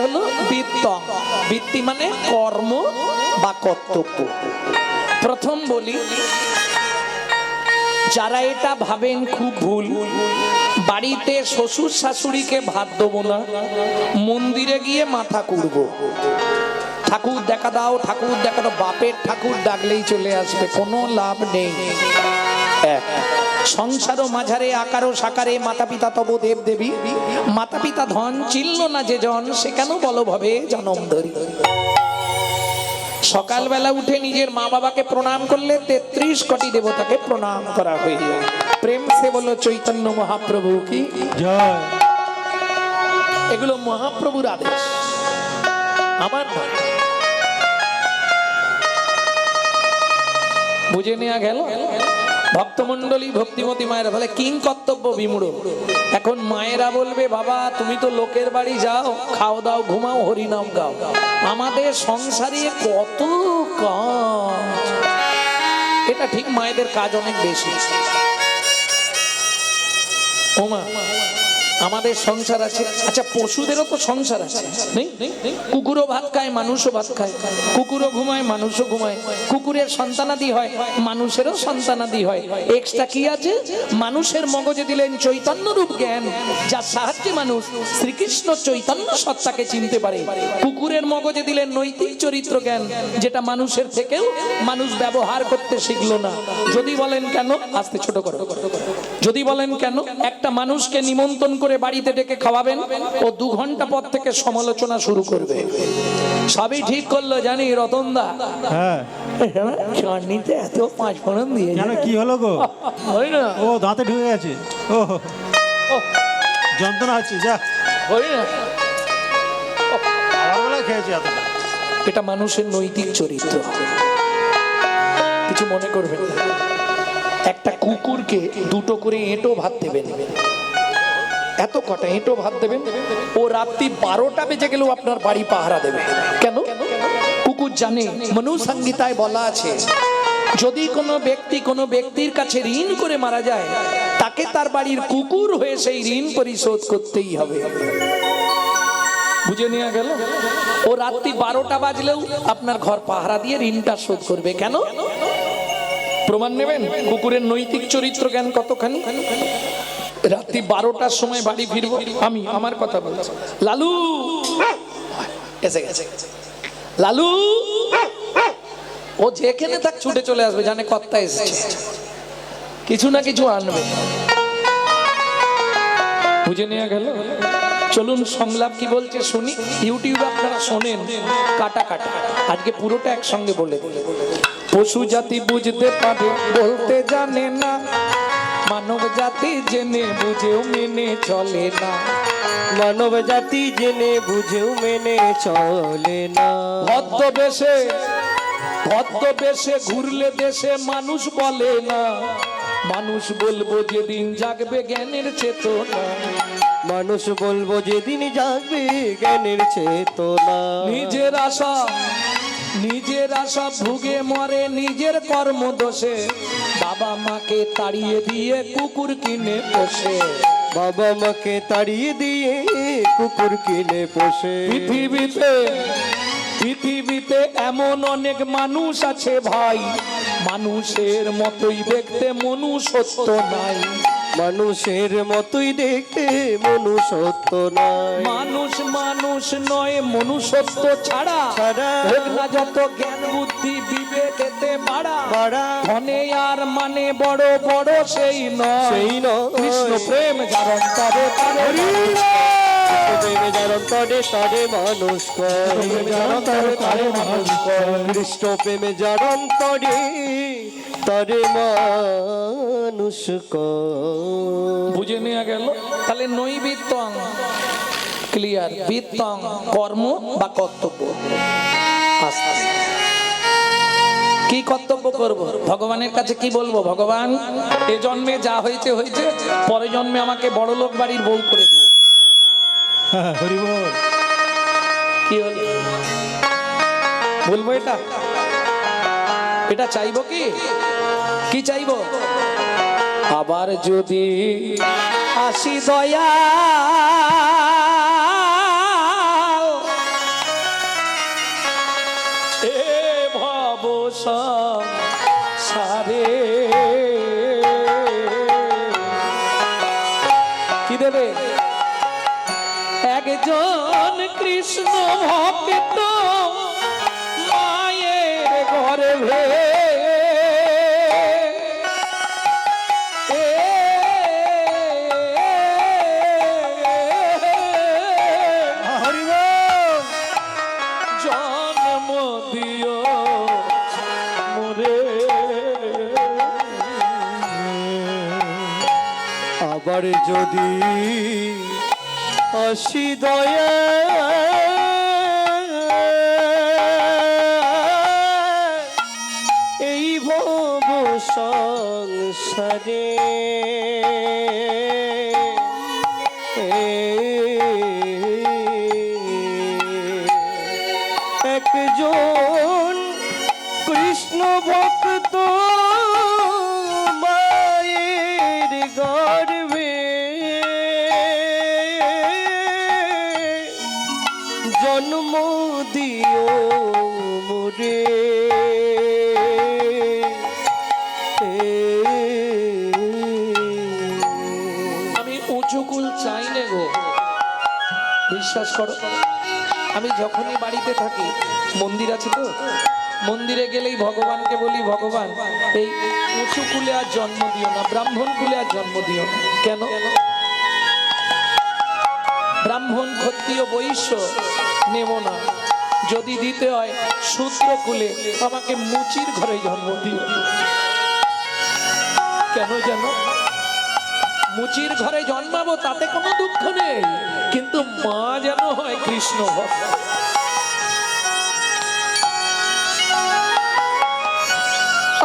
হলো বৃত্তং। বৃত্তি মানে কর্ম বা কর্তব্য। প্রথম বলি, যারা এটা ভাবেন খুব ভুল, বাড়িতে শ্বশুর শাশুড়িকে ভাত দেবো না, মন্দিরে গিয়ে মাথা কুড়বো, ঠাকুর দেখা দাও ঠাকুর দেখা দাও, বাপের ঠাকুর ডাকলেই চলে আসবে, কোনো লাভ নেই। সংসারও মাঝারে আকারও সাকারে মাতা পিতা তব দেব দেবী, মাতা পিতা ধন চিনল না যে জন, সে কেন বলো ভবে জনম ধরি। সকালবেলা উঠে নিজের মা বাবাকে প্রণাম করলে 33 কোটি দেবতাকে প্রণাম করা হয়ে যায়। প্রেম সে বলো চৈতন্য মহাপ্রভু কি জয়। এগুলো মহাপ্রভুর আদেশ, আমার নয়। বুঝে নেওয়া গেল? ভক্তমন্ডলী ভক্তিমতী মায়েরা, তাহলে কিং কর্তব্য বিমূঢ়। এখন মায়েরা বলবে, বাবা তুমি তো লোকের বাড়ি যাও, খাও দাও ঘুমাও হরিনাম গাও, আমাদের সংসারে কত কাজ। এটা ঠিক, মায়েদের কাজ অনেক বেশি। ওমা আমাদের সংসার আছে, আচ্ছা পশুদেরও তো সংসার আছে, নেই? কুকুরও ভাত খায়, মানুষও ভাত খায়, কুকুরও ঘুমায়, মানুষও ঘুমায়, কুকুরের সন্তানাদি হয়, মানুষেরও সন্তানাদি হয়। এক্সট্রা কি আছে? মানুষের মগজে দিলেন চৈতন্য রূপ জ্ঞান, যার সাহায্যে মানুষ শ্রীকৃষ্ণ চৈতন্য সত্তাকে চিনতে পারে। কুকুরের মগজে দিলেন নৈতিক চরিত্র জ্ঞান, যেটা মানুষের থেকেও মানুষ ব্যবহার করতে শিখলো না। যদি বলেন কেন, আস্তে ছোট করো, যদি বলেন কেন, একটা মানুষকে নিমন্ত্রণ করে বাড়িতে ডেকে খাওয়াবেন, ও 2 ঘন্টা পর থেকে সমালোচনা শুরু করবে। সবই ঠিক করলো জানি রতনদা, হ্যাঁ চাটনিতে এত 5 ফোড়ন দিয়ে জানো কি হলো গো? হয় না, ও দাঁতে ঢুকে গেছে, ও যন্ত্রণা হচ্ছে, যা হয় না। খেয়েছে এতটা। এটা মানুষের নৈতিক চরিত্র, কিছু মনে করবেন না। একটা কুকুরকে 2টো করে এঁটো ভাত দেবেন, এত কটা এঁটো ভাত দেবেন, ও রাত্রি 12টা বেজে গেলেও আপনার বাড়ি পাহারা দেবে। কেন? কুকুর জানে, মনুসংহিতায় বলা আছে, যদি কোনো ব্যক্তি কোনো ব্যক্তির কাছে ঋণ করে মারা যায়, তাকে তার বাড়ির কুকুর হয়ে সেই ঋণ পরিশোধ করতেই হবে। বুঝে নেওয়া গেল? ও রাত্রি 12টা বাজলেও আপনার ঘর পাহারা দিয়ে ঋণটা শোধ করবে। কেন? প্রমাণ নেবেন কুকুরের নৈতিক চরিত্র জ্ঞান কতখানি। রাত্রি 12টার সময় বাড়ি ফিরবো আমি, আমার কথা বলছি, লালু এসে গেছে, লালু, ও যেখানে থাক ছুটে চলে আসবে, জানে কর্তা এসেছে, কিছু না কিছু আনবে। বুঝে নেওয়া গেল? চলুন সংলাপ কি বলছে শুনি। ইউটিউবে আপনারা শোনেন কাটা কাটা, আজকে পুরোটা একসঙ্গে বলে। পশু জাতি বুঝতে পারে বলতে জানে না, মানব জাতি জেনে বুঝেও মেনে চলে না, মানব জাতি জেনে বুঝেও মেনে চলে না। ভদ্রবেশে ঘুরলে দেশে মানুষ বলে না, মানুষ বলবো যেদিন জাগবে জ্ঞানের চেতনা, মানুষ বলবো যেদিন জাগবে জ্ঞানের চেতনা। নিজের আশা ভুগে মরে নিজের কর্ম দোষে, বাবা মাকে তাড়িয়ে দিয়ে কুকুর কিনে পোষে, বাবা মাকে তাড়িয়ে দিয়ে কুকুর কিনে পোষে। পৃথিবীতে এমন অনেক মানুষ আছে ভাই, মানুষের মতোই দেখতে মনুষ্যত্ব নাই, মানুষের মতোই দেখতে মনুষ্যত্ব নাই। মানুষ নয় মনুষ্যত্ব ছাড়া হোক না যত জ্ঞান বুদ্ধি বিবেক এতে বাড়া, ধনে আর মানে বড় বড় সেই নয়, কৃষ্ণ প্রেম যার অন্তরে প্রেমে যার অন্তরে তারে মানুষ করে, কৃষ্ণ প্রেমে যার অন্তরে তারে মানুষ করে। বুঝে নেওয়া গেল? তাহলে নৈবিত্তং ক্লিয়ার, বিত্তং কর্ম বা কর্তব্য। কি কর্তব্য করব? ভগবানের কাছে কি বলবো? ভগবান এ জন্মে যা হয়েছে হয়েছে, পরে জন্মে আমাকে বড় লোক বাড়ির বউ করে দিও। হরি বল। কি হলো? বলবো এটা? এটা চাইবো কি? কি চাইবো? আবার যদি আসি দয়া এ ভব সারে কি দেবে একজন কৃষ্ণ ভক্ত মায়ের গর্ভে জন্ম দিও মোরে আবার যদি আসি দয়া এই ভব সংসারে একজন কৃষ্ণ ভক্ত মায়ের গর্ভে জন্ম দিও মোরে আমি উঁচু কুল চাই না গো, বিশ্বাস করো। আমি যখনই বাড়িতে থাকি, মন্দির আছে তো, মন্দিরে গেলেই ভগবানকে বলি, ভগবান এই উঁচু কুলে আর জন্ম দিও না, ব্রাহ্মণ কুলে আর জন্ম দিও না। কেন? ব্রাহ্মণ ক্ষত্রিয় বৈশ্য নেব না, যদি দিতে হয় শূদ্র কুলে, আমাকে মুচির ঘরে জন্ম দিও। কেন জানো? মুচির ঘরে জন্মাবো তাতে কোনো দুঃখ নেই, কিন্তু মা যেন হয় কৃষ্ণ ভক্ত।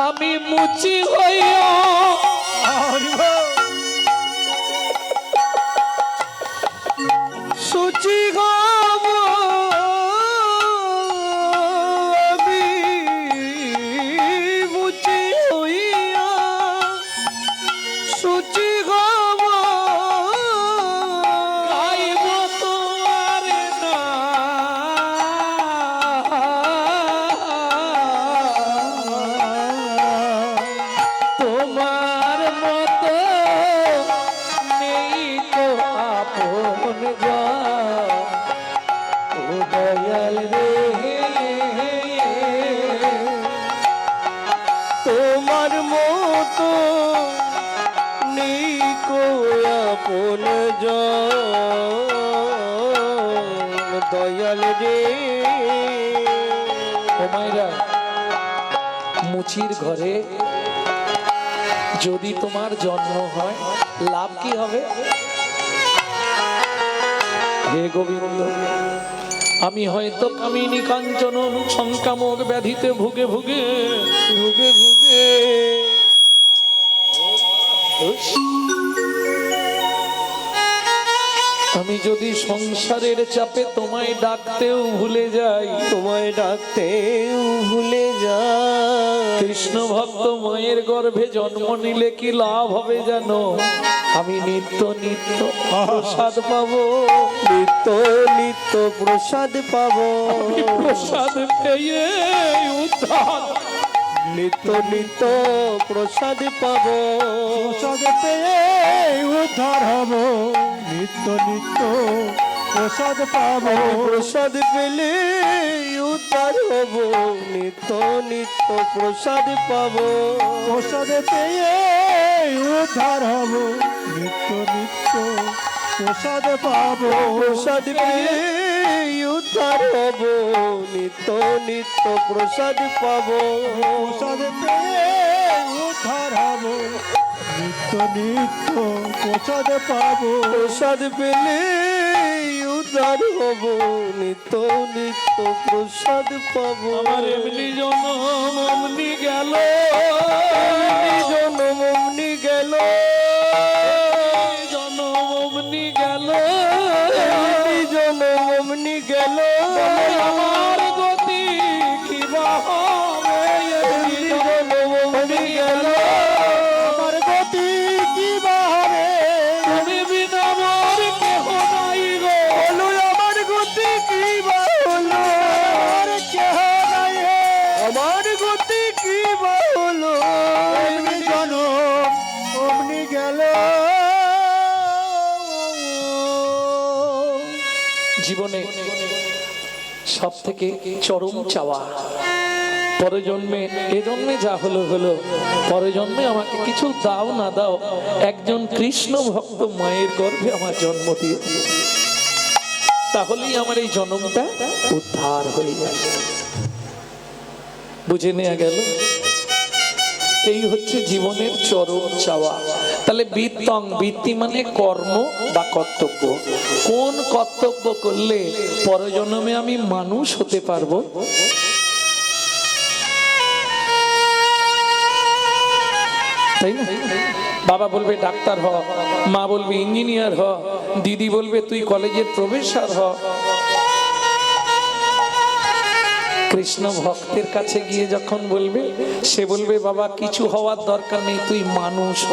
আমি মুচি হইয়া সুচি গব আমি মুচি হইয়া সুচি গব গাইব তোমার তোমার মতো নেই তো আপন ও দয়াল রে, তোমার মতো নেই কো আপন দয়াল রে। ও মায়েরা, মুচির ঘরে যদি তোমার জন্ম হয় লাভ কি হবে? হে গোবিন্দ, আমি হয়তো কামিনী কাঞ্চন সংকামক ব্যাধিতে ভুগে ভুগে ভুগে ভুগে আমি যদি সংসারের চাপে তোমায় ডাকতেও ভুলে যাই, তোমায় ডাকতেও ভুলে যায়, কৃষ্ণ ভক্ত মায়ের গর্ভে জন্ম নিলে কি লাভ হবে জানো? আমি নিত্য নিত্য প্রসাদ পাবো, নিত্য নিত্য প্রসাদ পাবো, প্রসাদ পেয়ে উদ্ধার, নিত্য নিত্য প্রসাদ পাবো, প্রসাদ পেয়ে উদ্ধার হব, নিত্য নিত্য প্রসাদ পাবো, প্রসাদ পেলে উদ্ধার হব, নিত্য নিত্য প্রসাদ পাবো, প্রসাদ পেয়ে উদ্ধার হব, নিত্য নিত্য প্রসাদ পাবো, প্রসাদ পেলে উদ্ধার হব, নিত্য নিত্য প্রসাদ পাবো, প্রসাদ পেয়ে উদ্ধার হব, নিত্য নিত্য প্রসাদ পাবো, প্রসাদ পেলে উদ্ধার হব, নিত্য নিত্য প্রসাদ পাবো। আমার এমনি জনম অমনি গেল, এমনি জনম অমনি গেল, জনম অমনি গেল, এমনি জনম অমনি গেল, আমার গতি কি বা হবে? এমনি জনম অমনি গেল, আমার গতি কি বা হবে? তুমি বিনা মোর কেহ নাই গো, বলো আমার গতি কি বা হলো, আর কেহ নাই হে সব থেকে চরম চাওয়া, পরে জন্মে এ জন্মে যা হলো হলো, পরে জন্মে আমাকে কিছু দাও না দাও, একজন কৃষ্ণ ভক্ত মায়ের গর্ভে আমার জন্ম দিয়ে দিও, তাহলেই আমার এই জন্মটা উদ্ধার হয়ে যাবে। বুঝে নেওয়া গেল? এই হচ্ছে জীবনের চরম চাওয়া। তাহলে বৃত্তং, বৃত্তি মানে কর্ম বা কর্তব্য। কোন কর্তব্য করলে পরজন্মে আমি মানুষ হতে পারবো? তাই না? বাবা বলবে ডাক্তার হ, মা বলবে ইঞ্জিনিয়ার হ, দিদি বলবে তুই কলেজের প্রফেসর হ। কৃষ্ণ ভক্তের কাছে গিয়ে যখন বলবে, সে বলবে বাবা কিছু হওয়ার দরকার নেই, তুই মানুষ হ।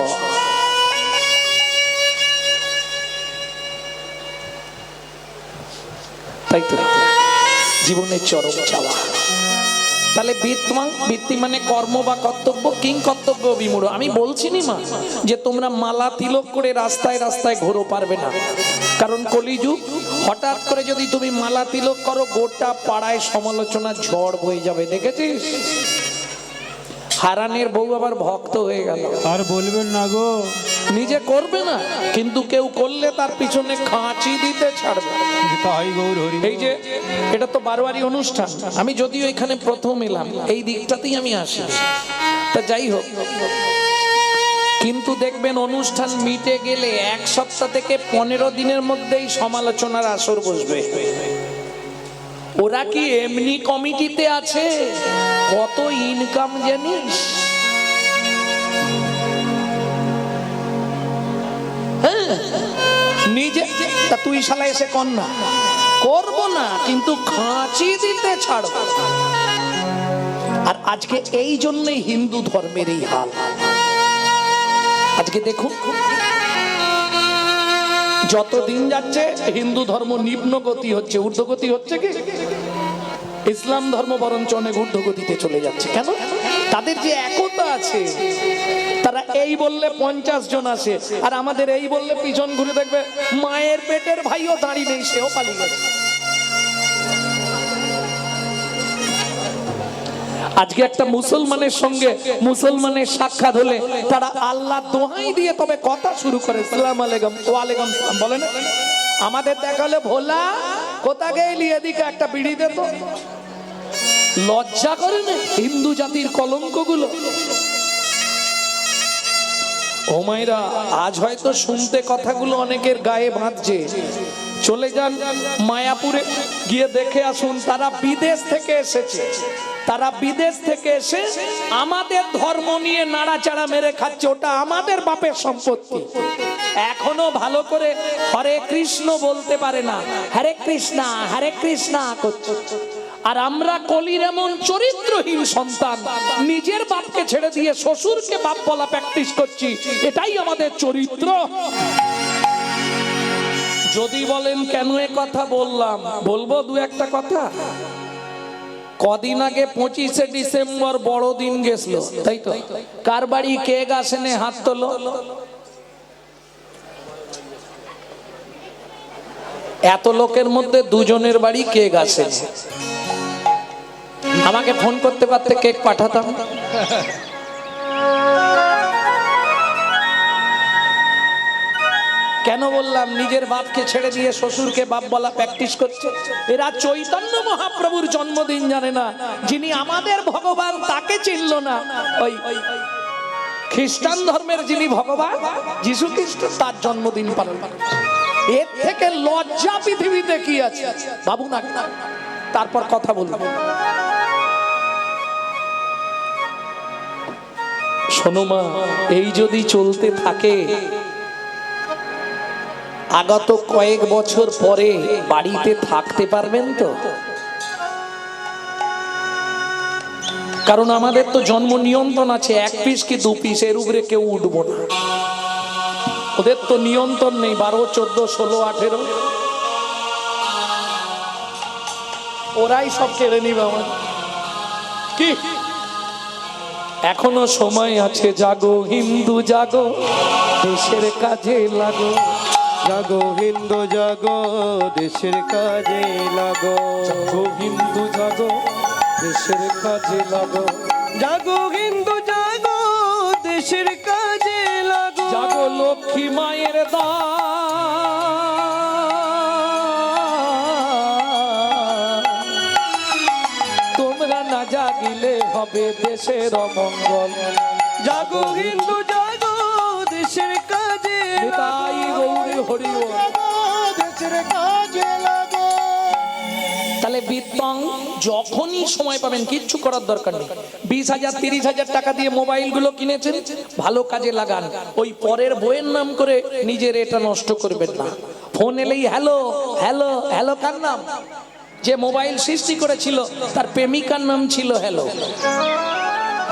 তাই তো জীবনের চরম চাওয়া। তাহলে বৃত্তি মানে কর্ম বা কর্তব্য। কিং কর্তব্য বিমূঢ়। আমি বলছি নি মা যে তোমরা মালা তিলক করে রাস্তায় রাস্তায় ঘোরো, পারবে না, কারণ কলিযুগ। হঠাৎ করে যদি তুমি মালা তিলক করো, গোটা পাড়ায় সমালোচনা ঝড় বয়ে যাবে। দেখেছিস হারানের বউ আবার ভক্ত হয়ে গেল। আর বলবেন না গো, নিজে করবে না, কিন্তু কেউ করলে তার পিছনে খাঁচি দিতে ছাড়বে। তাই গৌর হরি। এই যে এটা তো বারোয়ারি অনুষ্ঠান, আমি যদিও এখানে প্রথম এলাম, এই দিকটাতেই আমি আসি, তা যাই হোক, কিন্তু দেখবেন অনুষ্ঠান মিটে গেলে 1 সপ্তাহ থেকে 15 দিনের মধ্যেই সমালোচনার আসর বসবে। ওরা কি এমনি কমিটিতে আছে? কত ইনকাম জানিস? হ্যাঁ, নিজে তা তুই শালা এসে কর না, করবো না, কিন্তু খাঁচি দিতে ছাড়ব। আর আজকে এই জন্যই হিন্দু ধর্মের এই হাল। আজকে দেখুন, যত দিন যাচ্ছে হিন্দু ধর্ম নিম্নগতি হচ্ছে, ঊর্ধ্বগতি হচ্ছে কি? ইসলাম ধর্ম বরঞ্চ অনেক ঊর্ধ্বগতিতে চলে যাচ্ছে। কেন? তাদের যে একতা আছে, তারা এই বললে 50 জন আসে, আর আমাদের এই বললে পিছন ঘুরে দেখবে মায়ের পেটের ভাইও দাঁড়িয়ে নেই, সেও পালিয়ে গেছে। আজকে একটা মুসলমানের সঙ্গে মুসলমানের সাক্ষাৎ হলে তারা আল্লাহ দোহাই দিয়ে তবে কথা শুরু করে, সালাম আলাইকুম, ওয়ালাইকুম সালাম বলে না। আমাদের দেখালে ভোলা কোথা গেলি, এদিকে একটা বিড়ি দে তো। লজ্জা করে না হিন্দু জাতির কলঙ্কগুলো? ও মায়েরা, আজ হয়তো শুনতে কথাগুলো অনেকের গায়ে বাঁধছে। চলে যান মায়াপুরে, গিয়ে দেখে আসুন, তারা বিদেশ থেকে এসেছে, তারা বিদেশ থেকে এসে আমাদের ধর্ম নিয়ে নাড়াচাড়া মেরে খাচ্ছে। ওটা আমাদের বাপের সম্পত্তি। এখনো ভালো করে হরে কৃষ্ণ বলতে পারে না, হরে কৃষ্ণা করছে। আর আমরা কলির এমন চরিত্রহীন সন্তান, নিজের বাপকে ছেড়ে দিয়ে শ্বশুরকে বাপ বলা প্র্যাকটিস করছি। এটাই আমাদের চরিত্র। যদি বলেন কেন এ কথা বললাম, বলবো দু একটা কথা। কদিন আগে 25শে ডিসেম্বর বড়দিন গেছিল, তাই তো? কার বাড়ি কেক আসেনে হাত তোলো। এত লোকের মধ্যে 2 জনের বাড়ি কেক আসে। আমাকে ফোন করতে পারতে কেক পাঠাতাম। কেন বললাম? নিজের বাপকে ছেড়ে দিয়ে শ্বশুরকে বাপ বলা প্র্যাকটিস করছে। এরা চৈতন্য মহাপ্রভুর জন্মদিন জানে না, যিনি আমাদের ভগবান তাকে চিনল না। ওই খ্রিস্টান ধর্মের যিনি ভগবান যীশু খ্রিস্ট, তার জন্মদিন পালন করছে। এর থেকে লজ্জা পৃথিবীতে কি আছে? বাবু না, তারপর কথা বলবো। শোনো মা, এই যদি চলতে থাকে, আগত কয়েক বছর পরে বাড়িতে থাকতে পারবেন তো? কারণ আমাদের তো জন্ম নিয়ন্ত্রণ আছে, 1 পিস কি 2 পিস, এর উপরে কেউ উঠবো না। ওদের তো নিয়ন্ত্রণ নেই, 12, 14, 16, 18 ওরাই সব কেড়ে নিবে আমার। কি এখনো সময় আছে, জাগো হিন্দু জাগো, দেশের কাজে লাগো। জাগো হিন্দু জাগো দেশের কাজে লাগো, জাগো হিন্দু জাগো দেশের কাজে লাগো, জাগো হিন্দু জাগো দেশের কাজে লাগো, জাগো লক্ষ্মী মায়ের তোমরা না জাগিলে হবে দেশের অমঙ্গল। জাগো হিন্দু জাগো দেশের কাজে নিতাই গৌরী হরি বল। দেশের কাজে লাগো। তাহলে বিত্তং যখনই সময় পাবেন, কিচ্ছু করার দরকার নেই। 20,000 30,000 টাকা দিয়ে মোবাইলগুলো কিনেছেন, ভালো কাজে লাগান। ওই পরের বইয়ের নাম করে নিজের এটা নষ্ট করবেন না। ফোন এলেই হ্যালো হ্যালো হ্যালো, কার নাম? যে মোবাইল সৃষ্টি করেছিল তার প্রেমিকার নাম ছিল হ্যালো।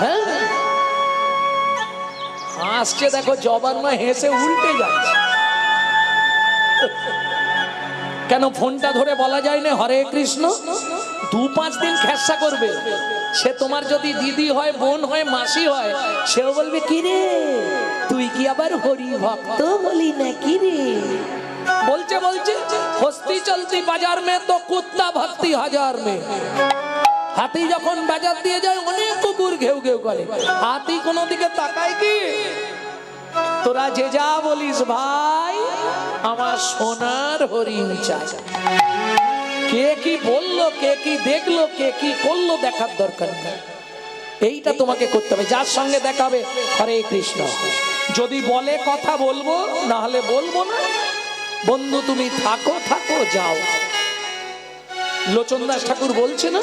হ্যাঁ, হাসছে দেখো, জবান মা হেসে উল্টে যাচ্ছে। কেন ফোনটা ধরে বলা যায় না হরে কৃষ্ণ? 2-5 দিন খেসা করবে। সে তোমার যদি দিদি হয়, বোন হয়, মাসি হয়, সেও বলবে কি রে তুই কি আবার হরি ভক্ত বলি নাকি রে? বলছে বলছে হস্তি চলতি বাজার মে তো কুত্তা ভক্তি হাজার মে। হাতি যখন বাজার দিয়ে যায় অনেক কুকুর ঘেউ ঘেউ করে, হাতি কোনো দিকে তাকায় কি? তোরা যে যা বলিস ভাই, আমার সোনার হরিণ চাই। কে কি বললো, কে কি দেখলো, কে কি করলো দেখার দরকার নেই। এইটা তোমাকে করতে হবে। যার সঙ্গে দেখাবে হরে কৃষ্ণ, যদি বলে কথা বলবো, না হলে বলবো না। বন্ধু তুমি থাকো থাকো যাও। লোচন দাস ঠাকুর বলছে না,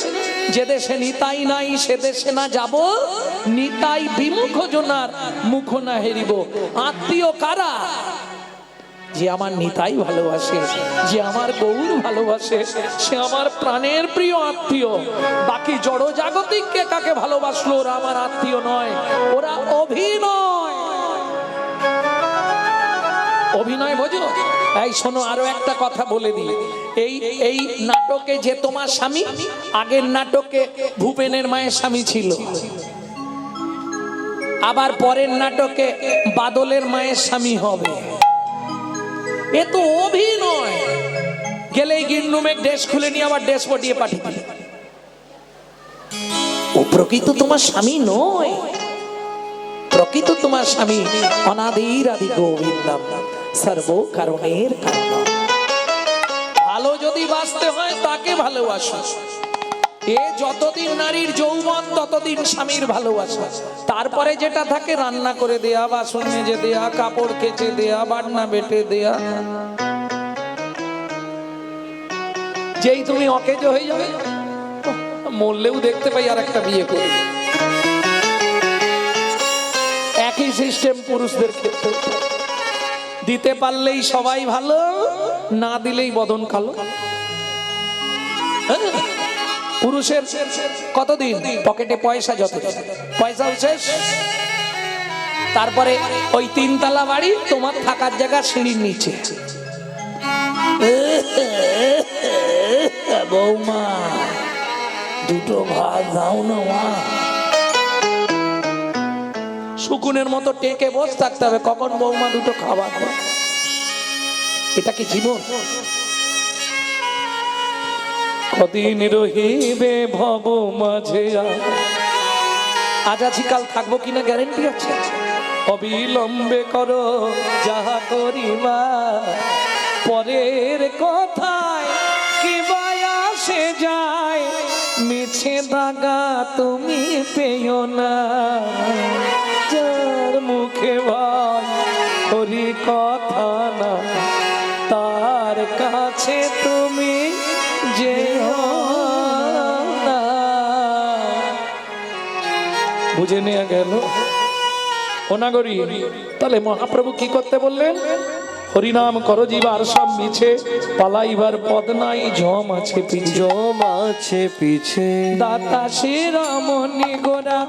যে দেশে নিতাই নাই সে দেশে না যাব, নিতাই বিমুখ জনার মুখ না হেরিব। আত্মীয় কারা? যে আমার নিতাই ভালোবাসে, যে আমার গৌর ভালোবাসে, সে আমার প্রাণের প্রিয় আত্মীয়। বাকি জড় জাগতিককে কাকে ভালোবাসলো, ওরা আমার আত্মীয় নয়, ওরা অভিনয়। অভিনয় বোঝো? এই শোনো, আরো একটা কথা বলে দিই। এই নাটকে যে তোমার স্বামী, আগের নাটকে ভূপেনের মায়ের স্বামী ছিল, আবার পরের নাটকে বাদলের মায়ের স্বামী হবে। এ তো অভিনয়। গেলেই গিন্নুমে ড্রেস খুলে নিয়ে আবার ড্রেস পটিয়ে পাঠিয়ে দিল। ও প্রকৃত তোমার স্বামী নয়। প্রকৃত তোমার স্বামী অনাদির আদি গোবিন্দম সর্ব কারণের কারণ। ভালো যদি বাঁচতে হয় তাকে ভালোবাসো। এ যতদিন নারীর যৌবন ততদিন স্বামীর ভালোবাসা। তারপরে যেটা থাকে রান্না করে দেয়া, বাসন মেজে দেয়া, কাপড় কেচে দেয়া, বাটনা বেটে দেয়া। যেই তুমি অকেজ হয়ে যাবে, মরলেও দেখতে পাই আর একটা বিয়ে করে। একই সিস্টেম পুরুষদের ক্ষেত্রে। দিতে পারলেই সবাই ভালো, না দিলেই বদন কালো। পুরুষের কতদিন পকেটে পয়সা, যত পয়সাও শেষ। তারপরে ওই 3 তলা বাড়ি, তোমার থাকার জায়গা সিঁড়ির নিচে। বৌমা দুটো ভাত দাও না মা। শুকুনের মতো টেকে বসে থাকতে হবে, কখন বৌমা দুটো খাবার। এটা কি জীবন? কদিন রহিবে ভব মাঝে, আজ আছি কাল থাকবো কিনা গ্যারেন্টি আছে? অবিলম্বে করো যাহা করিবা, পরের কথায় কি আসে যায়, মিছে দাগা তুমি পেও না। যার মুখে ভাই হরি কথা না, তার কাছে তুমি যেও না। বুঝে নেওয়া গেল অনাগরী। তাহলে মহাপ্রভু কি করতে বললেন? হরিনাম করো জীবার সব মিছে, পালাইবার পদ নাই, জম আছে পিছে, জম আছে পিছে। দাতা শিরোমণি গোরা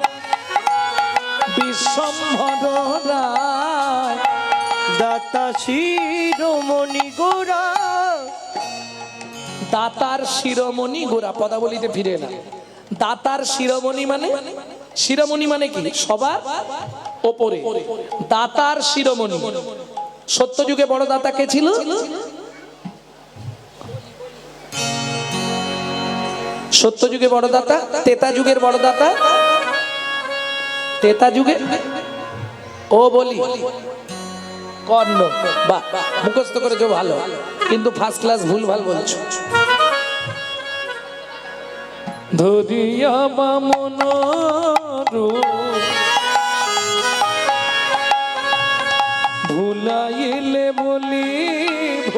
বিশ্বম্ভর রায়, দাতা শিরোমণি গোরা। দাতার শিরোমণি গোরা, পদাবলিতে ফিরে এলাম। দাতার শিরোমণি মানে, শিরোমণি মানে কি? সবার ওপরে। দাতার শিরোমণি সত্যযুগে বড় দাতা কে ছিল? সত্যযুগে বড় দাতা, ত্রেতা যুগের বড় দাতা, ত্রেতা যুগে ও বলি কর্ণ। বাহ, মুখস্থ করেছো ভালো, কিন্তু ফার্স্ট ক্লাস ভুল ভাল বলছো। ধরিয়া বামন ভুলাইলে বলিব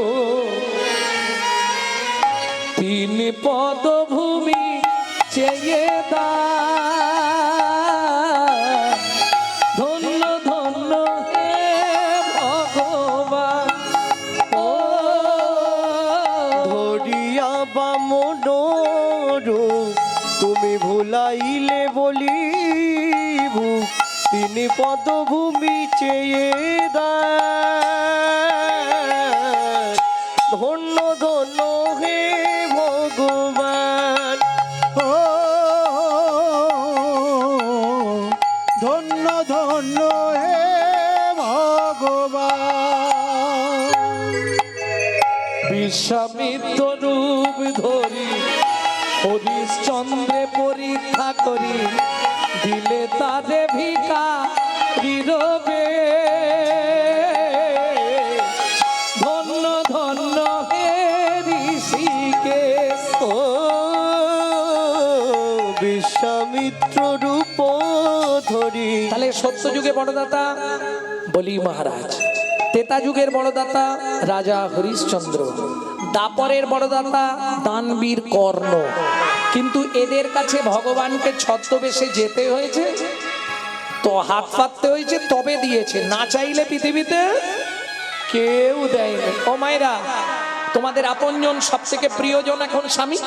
তিনি পদভূমি চেয়ে দা। ধন্য ধন্য হে ভগবান, ও ধরিয়া বামন তুমি ভুলাইলে বলিব তিনি পদভূমি চেয়ে দেন। ধন্য ধন্য হে ভগবান, ও ধন্য ধন্য হে ভগবান। বিশ্বামিত্র রূপ ধরি হরিশ্চন্দ্রে পরীক্ষা করি দিলে তারে ভিখারি রবে। ধন্য ধন্য হে ঋষিকেশ, ও বিশ্বামিত্র রূপ ধরি। তাহলে সত্য যুগে বড়দাতা বলি মহারাজ, ত্রেতা যুগের বড়দাতা রাজা হরিশ্চন্দ্র, দাপরের বড়দাতা দানবীর কর্ণ। কিন্তু এদের কাছে ভগবানকে ছদ্মবেশে যেতে হয়েছে, তো হাত পাততে হয়েছে, তবে দিয়েছে। না চাইলে পৃথিবীতে কেউ দেয়নি। ও মায়েরা, তোমাদের আপনজন সব থেকে প্রিয়জন এখন স্বামী,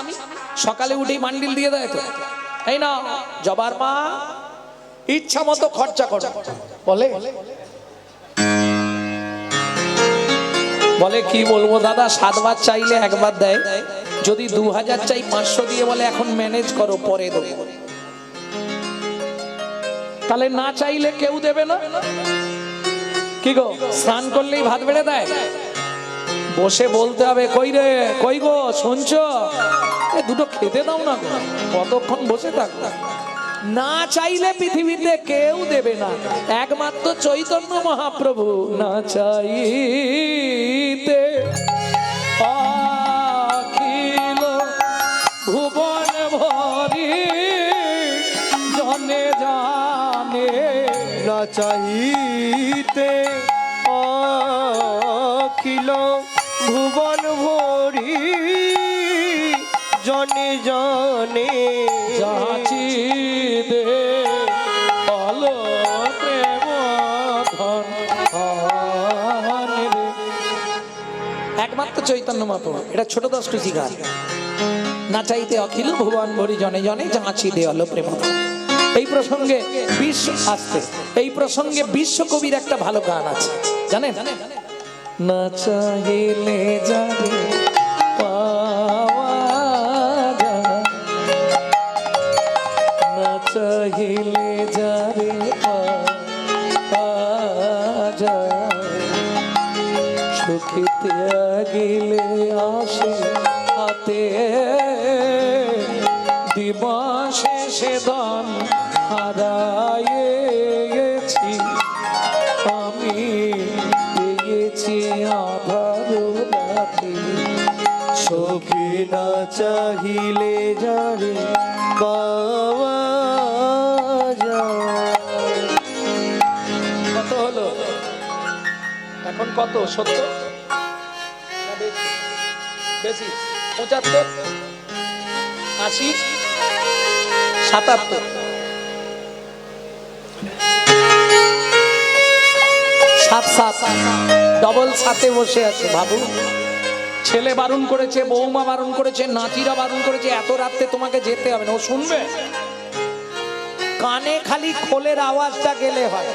সকালে উঠেই মান্ডিল দিয়ে দেয় তো, এই না জবার মা ইচ্ছা মতো খরচা করো বলে। বলে কি বলবো দাদা, 7 বার চাইলে একবার দেয়, যদি 2000 চাই 500 দিয়ে বলে এখন ম্যানেজ করো পরে দেবো। তাহলে না চাইলে কেউ দেবে না। কি গো, স্নান করলেই ভাত বেড়ে দেয়? বসে বলতে হবে, কই রে কই গো শুনছো, দুটো খেতে দাও না গো, কতক্ষণ বসে থাকবো। না চাইলে পৃথিবীতে কেউ দেবে না, একমাত্র চৈতন্য মহাপ্রভু না চাইতে অখিল ভুবন ভরি জনে জানে। না চাহিতে অখিল ভুবন ভরি জনে জনে যাচি দে বলো প্রেম ধন রে। একমাত্র চৈতন্য মহাপ্রভু, এটা ছোট দশটুচি গান। না চাইতে অখিল ভুবন ভরি জনে জনে যাচি দে বলো প্রেম ধন। এই প্রসঙ্গে এই প্রসঙ্গে বিশ্বকবির একটা ভালো গান আছে, জানেন? না চাইলে যাবে পাওয়া যায়, না চাইলে যাবে পাওয়া যায়, সুখিতে গেলে আসে হাতে দিবসে সে দান হারাইছি আমি, পেয়েছি আধার রাতে। সখী না চাহিলে যারে পাওয়া যায়। কত হলো এখন? কত? 70 না বেশি? বেশি 75, 80, 77। 7 ডবল 7-এ বসে আছে। ভাবু, ছেলে বারণ করেছে, বৌমা বারণ করেছে, নাতিরা বারণ করেছে, এত রাতে তোমাকে যেতে হবে না। ও শুনবে? কানে খালি খোলের আওয়াজটা গেলে হয়,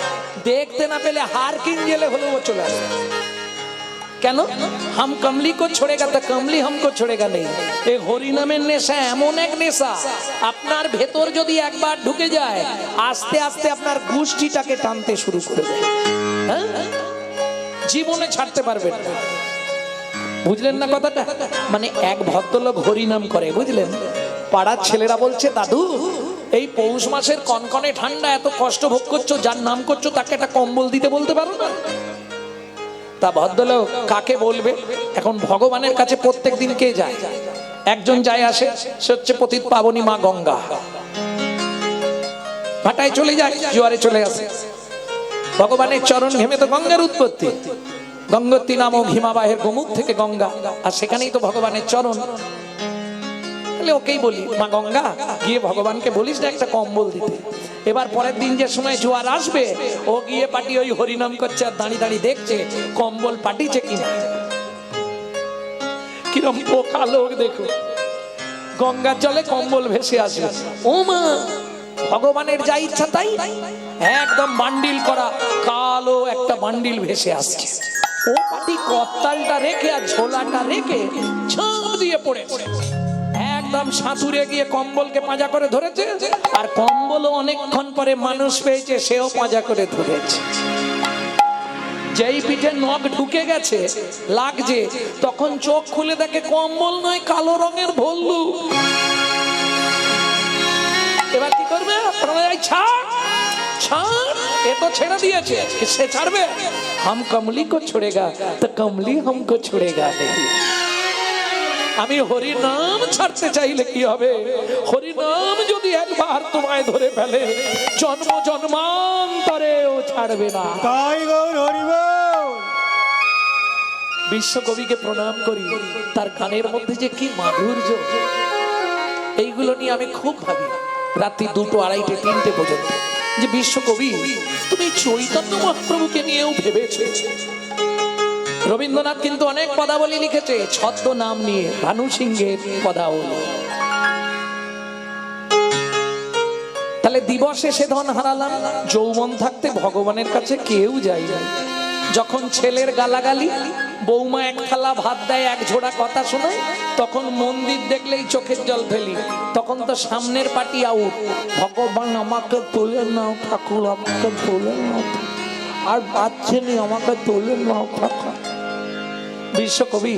দেখতে না পেলে হার কিন গেলে হলেও ও চলে আসে। কেন? হাম কমলি কো ছোড়েগা তো কমলি হামকো ছোড়েগা নেই। এই হরিনামের নেশা এমন এক নেশা, আপনার ভেতর যদি একবার ঢুকে যায়, আস্তে আস্তে আপনার গোষ্ঠীটাকে টানতে শুরু করবে। হ্যাঁ, জীবনে ছাড়তে পারবেন না। বুঝলেন না কথাটা? মানে এক ভদ্রলোক হরিনাম করে, বুঝলেন? পাড়ার ছেলেরা বলছে, দাদু এই পৌষ মাসের কনকনে ঠান্ডা এত কষ্ট ভোগ করছো, যার নাম করছো তাকে একটা কম্বল দিতে বলতে পারো না? তা ভদ্রলোক কাকে বলবে? এখন ভগবানের কাছে প্রত্যেক দিন কে যায়? একজন যায় আসে, সে হচ্ছে পতিত পাবনী মা গঙ্গা। ভাটায় চলে যায়, জোয়ারে চলে আসে। ভগবানের চরণ ঘেমে তো গঙ্গার উৎপত্তি। গঙ্গোত্রী নামক হিমাবাহের গোমুখ থেকে গঙ্গা, আর সেখানেই তো ভগবানের চরণ। তাহলে ওকেই বলি, মা গঙ্গা গিয়ে ভগবানকে বলিস না একটা কম্বল দিতে। এবার পরের দিন যে সময় জোয়ার আসবে, ও গিয়ে পাটি ওই হরিনাম করছে আর দাঁড়িয়ে দাঁড়িয়ে দেখছে কম্বল পাঠিয়েছে কিনা। কিরম পোকা লোক দেখো, গঙ্গার জলে কম্বল ভেসে আসবে। ও মা, ভগবানের যা ইচ্ছা তাই, একদম বান্ডিল করা কালো একটা বান্ডিল ভেসে আসছে। ও পাটি কত্তালটা রেখে আর ঝোলাটা রেখে ঝাঁপ দিয়ে পড়েছে, একদম সাঁতুরে গিয়ে কম্বলকে পাঁজা করে ধরেছে। আর কম্বলও অনেকক্ষণ পরে মানুষ পেয়েছে, সেও পাঁজা করে ধরেছে। যেই পিঠে নখ ঢুকে গেছে লাগছে, তখন চোখ খুলে দেখে কম্বল নয়, কালো রঙের ভল্লুক। এবার কি করবে? ছাড় ছাড়, এ তো ছেড়ে দিয়েছে, সে ছাড়বে? হাম কমলি কো ছোড়েগা তো কমলি হামকো ছোড়েগা। আমি হরি নাম ছাড়তে চাইলে কি হবে? হরি নাম যদি একবার তোমায় ধরে ফেলে, জন্ম জন্মান্তরেও ছাড়বে না। তাই গৌর হরি বল। বিশ্বকবিকে প্রণাম করি, তার গানের মধ্যে যে কি মাধুর্য, এইগুলো নিয়ে আমি খুব ভাবি রাত্রি 2টো, 2:30, 3টে পর্যন্ত, যে বিশ্বকবি তুমি চৈতন্য মহাপ্রভুকে নিয়েও ভেবেছো। রবীন্দ্রনাথ কিন্তু অনেক পদাবলী লিখেছে ছদ্ম নাম নিয়ে, ভানু সিংহের পদাবলী। তাহলে দিবসে সে ধন হারালাম, যৌবন থাকতে ভগবানের কাছে কেউ যায় না। যখন ছেলের গালাগালি, বৌমা এক থালা ভাত দেয়, এক ঝোড়া কথা শোনায়, তখন মন্দির দেখলেই চোখের জল ফেলি। তখন তো সামনের পাটি আউট, ভগবান আমাকে তুলে নাও ঠাকুর, আমাকে তুলে নাও, আর পাচ্ছেনি আমাকে তুলে নাও ঠাকুর। বিশ্বকবি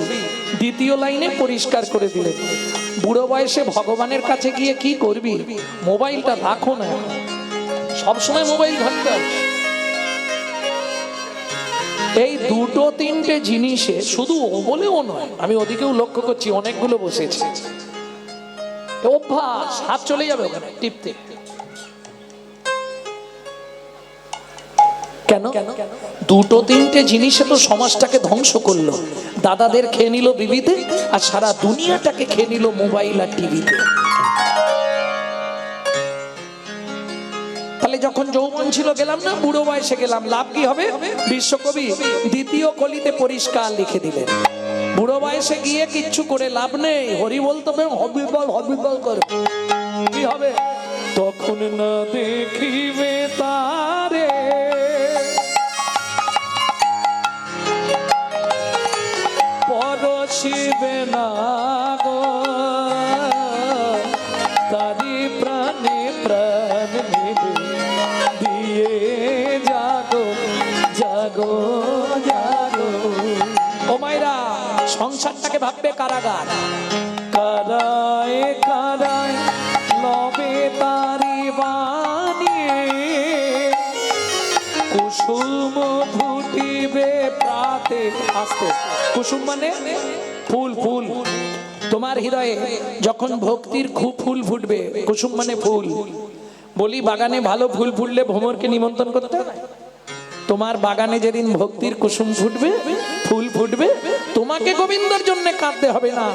দ্বিতীয় লাইনে পরিষ্কার করে দিলেন, বুড়ো বয়সে ভগবানের কাছে গিয়ে কি করবি? মোবাইলটা রাখো না, সবসময় মোবাইল ঘাটতে হবে। এই 2টো 3টে জিনিসে শুধু ও বলেও নয়, আমি ওদিকেও লক্ষ্য করছি অনেকগুলো বসেছে, অভ্যাস, হাত চলে যাবে ওখানে টিপতে। কেন? 2টো 3টে জিনিসে তো সমাজটাকে ধ্বংস করলো। দাদাদের খেয়ে নিল বিবিতে, আর সারা দুনিয়াটাকে খেয়ে নিল মোবাইল আর টিভিতে। তাহলে যখন যৌবন ছিল গেলাম না, বুড়ো বয়সে গেলাম, লাভ কি হবে? বিশ্বকবি দ্বিতীয় কলিতে পরিষ্কার লিখে দিলেন, বুড়ো বয়সে গিয়ে কিচ্ছু করে লাভ নেই, হরি বলতে হবে, হবিবল হবিবল করে কি হবে? তখন না দেখিবে তারে পরশিবে না গো, তারি প্রাণে প্রাণ নেবে দিয়ে জাগো জাগো জাগো। ও মাইরা, সংসারটাকে ভাববে কারাগার, কারায় কারায় লবে তারি বাণী, কুসুম ফুটিবে প্রাতে। আস্তে, কুসুম মানে ফুল, ফুল। তোমার হৃদয়ে যখন ভক্তির খুব ফুল ফুটবে, কুসুম মানে ফুল। বলি বাগানে ভালো ফুল ফুটলে ভ্রমরকে নিমন্ত্রণ করতে হবে। তোমার বাগানে যেদিন ভক্তির কুসুম ফুটবে, ফুল ফুটবে, তোমাকে গোবিন্দর জন্য কাঁদতে হবে না,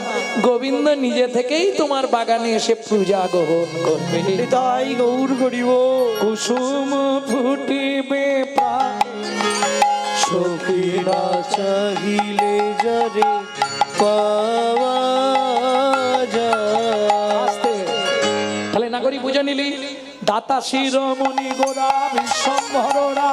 গোবিন্দ নিজে থেকেই তোমার বাগানে এসে পূজা গ্রহণ করবে। তাই গৌর হরি বল। কুসুম ফুটিবে সখিরা চাহিলে যারে পাওয়া যায়। তাহলে নাগরিক বুঝে নিলি, দাতা শিরোমণি গোরা বিশ্বম্ভরা,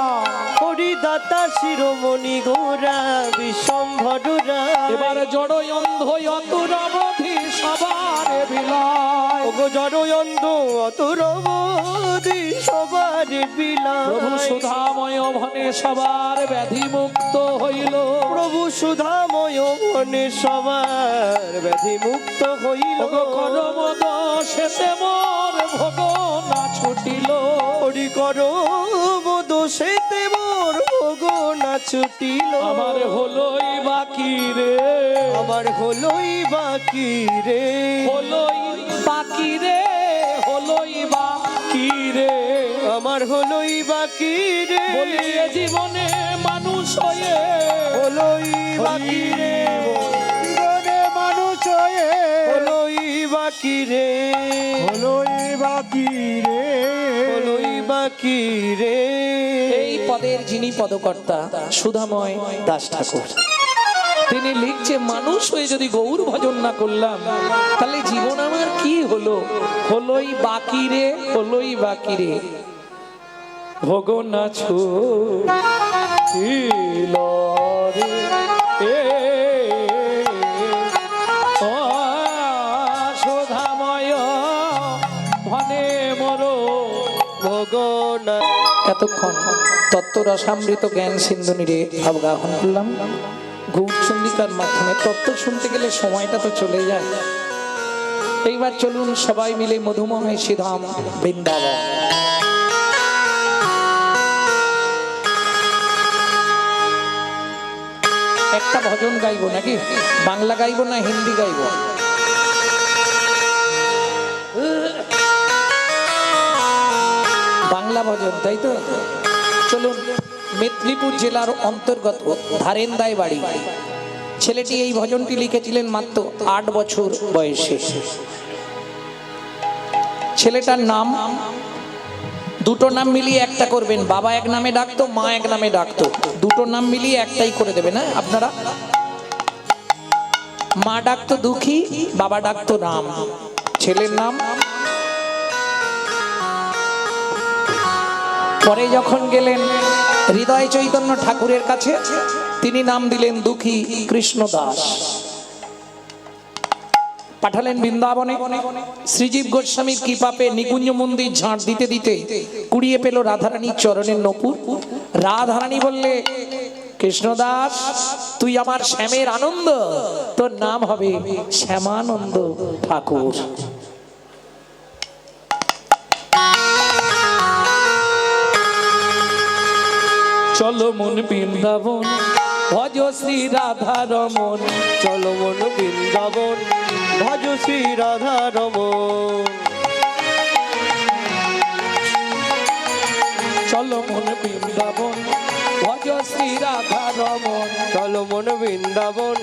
হরি দাতা শিরোমণি গোরা বিশ্বম্ভরা। এবার জড় অন্ধ অতুর অবধি সবার বিলয়। ওগো জড়য়ন্ত অতরবধি সবার প্রভু বিলায় সুধাময় ভনে সবার ব্যাধি মুক্ত হইল। প্রভু সুধাময় মনে সবার ব্যাধি মুক্ত হইল ওগো করমদ শেষে মোর ভোগ না ছুটিল। হরি করো দোষেতে মোর ভোগ না ছুটিল আমার হলোই বাকি রে, আমার হলোই বাকি রে হলোই বাকি রে, হলোই বাকি রে। আমার হলোই বাকি রে বলি এ জীবনে মানুষ হয়ে হলোই বাকি রে জীবনে মানুষ হয়ে হলোই বাকি রে হলোই বাকি রে হলোই বাকি রে এই পদের যিনি পদকর্তা সুধাময় দাস ঠাকুর, তিনি লিখছে মানুষ হয়ে যদি গৌর ভজন না করলাম তাহলে জীবন আমার কি হলো? হলোই বাকি রে, হলোই বাকি রে। ভোগ না ছুটিল রে, ও সুধাময় ভনে মরো। ভগনা এতক্ষণ তত্ত্ব রসামৃত জ্ঞান সিন্ধুনিরে অবগাহন করলাম গৌরচন্দ্রিকার মাধ্যমে। তত্ত্ব শুনতে গেলে সময়টা তো চলে যায়। এইবার চলুন সবাই মিলে মধুময় শ্রীধাম বৃন্দাবন। একটা ভজন গাইবো নাকি? বাংলা গাইবো না হিন্দি গাইবো? বাংলা ভজন, তাই তো? চলুন। মেদিনীপুর জেলার অন্তর্গত ধারেন্দায় বাড়ি। ছেলেটি এই ভজনটি লিখেছিলেন মাত্র 8 বছর বয়সে। ছেলেটার নাম, দুটো নাম মিলিয়ে একটা করবেন। বাবা এক নামে ডাকতো, মা এক নামে ডাকতো। দুটো নাম মিলিয়ে একটাই করে দেবেন না আপনারা। মা ডাকতো দুঃখী, বাবা ডাকতো রাম। ছেলের নাম পরে যখন গেলেন হৃদয় চৈতন্য ঠাকুরের কাছে, তিনি নাম দিলেন দুঃখী কৃষ্ণ দাস। পাঠালেন বৃন্দাবনে। শ্রীজীব গোস্বামীর কৃপাপে নিকুঞ্জ মন্দির ঝাঁট দিতে দিতে কুড়িয়ে পেল রাধারানীর চরণের নপুর। রাধারানী বললে, কৃষ্ণদাস তুই আমার শ্যামের আনন্দ, তোর নাম হবে শ্যামানন্দ ঠাকুর। চলো মন বৃন্দাবন ভজ শ্রী রাধা রমন। চলো মন বৃন্দাবন ভজ শ্রী রাধা রমন চলো মন বৃন্দাবন ভজ শ্রী রাধা রমন। চলো মন বৃন্দাবন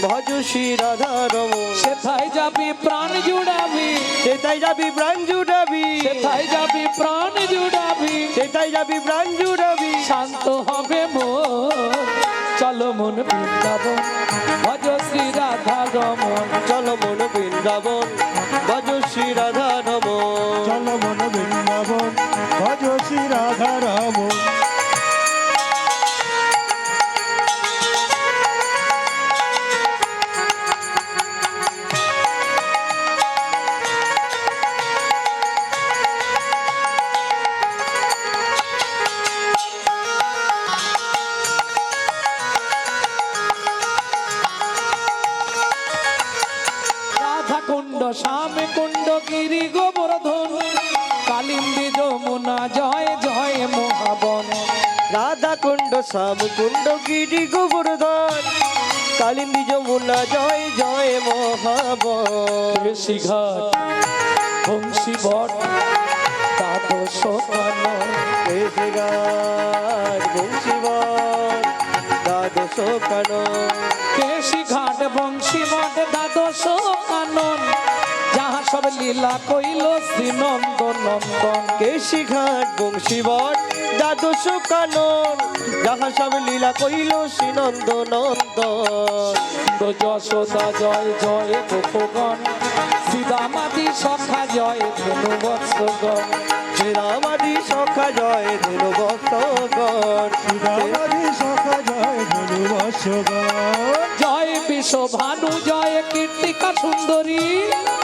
ভজ শ্রী রাধা রমন সেথায় যাবি প্রাণ জুড়াবি, সেটাই যাবি প্রাণ জুড়াবি সেথায় যাবি প্রাণ জুড়াবি, সেটাই যাবি প্রাণ জুড়াবি শান্ত হবে মন। চলো মন বৃন্দাবন ভজ শ্রী রাধা রমন। চলো মন বৃন্দাবন ভজ শ্রী রাধা রমন চলো মন বৃন্দাবন ভজ শ্রী রাধা রমন। রাধা কুণ্ড শ্যাম কুণ্ড গিরি গোবর্ধন, কালিন্দী যমুনা জয় জয় মহাবন। রাধা কুণ্ড শ্যাম কুণ্ড গিরি গোবর্ধন, কালিন্দী যমুনা জয় জয় মহাবন। ঋষিঘাট বংশী বট দ্বাদশ কানন, কেশিঘাট বংশীবন দ্বাদশ কানন কেশি ঘাট বংশী মঠ দ্বাদশ কানন, যাহা সব লীলা কইল শ্রী নন্দ নন্দন। কেশিঘাট বংশীবন দ্বাদশ কানন, যাহা সব লীলা কইল শ্রীনন্দ নন্দন। তো যশোদা জয় জয় গোপগণ, শ্রীদামাদি সখা জয় ধনু বৎসগণ। শ্রীরামাদি সখা জয় ধনু বৎসগণ রামাদি সখা জয় ধনু বৎসগণ। জয় বিশ্ব ভানু জয় কীর্তিকা সুন্দরী,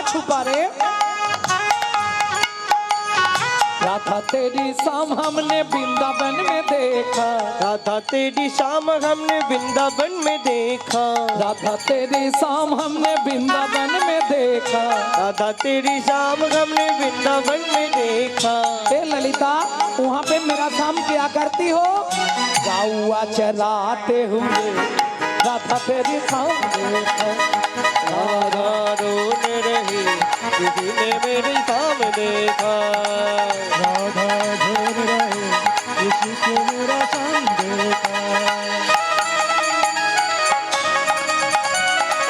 कहाँ छुपा रे? राधा तेरी शाम हमने वृंदावन में देखा, राधा तेरी शाम हमने वृंदावन में देखा, राधा तेरी शाम हमने वृंदावन में देखा। राधा तेरी शाम हमने वृंदावन में देखा। ए ललिता, वहाँ पे मेरा शाम क्या करती हो? गौआ चराते हुए राधा तेरी शाम देखा। राधा रोने रही किसी ने मेरी शाम देखा। राधा झूल रहे किसी को मेरा शाम देखा।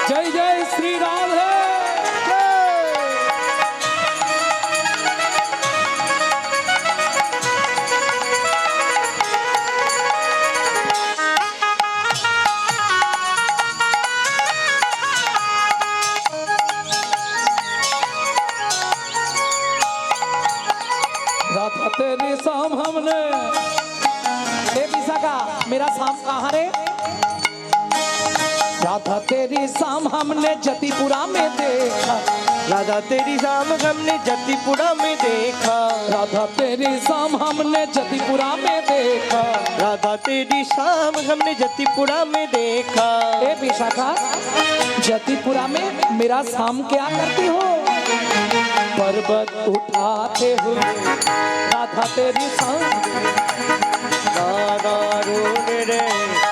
जय जय श्री राधे। राधा तेरी शाम हमने, ए विशाखा मेरा शाम कहाँ रे? राधा तेरी शाम हमने जतिपुरा में देखा, राधा तेरी शाम हमने जतिपुरा में देखा। राधा तेरी शाम हमने जतिपुरा में देखा। राधा तेरी शाम हमने जतिपुरा में देखा। ए विशाखा, जतिपुरा में मेरा शाम क्या करती हो? पर्वत उठाते हुए राधा तेरी शाम। राधा रोने रहे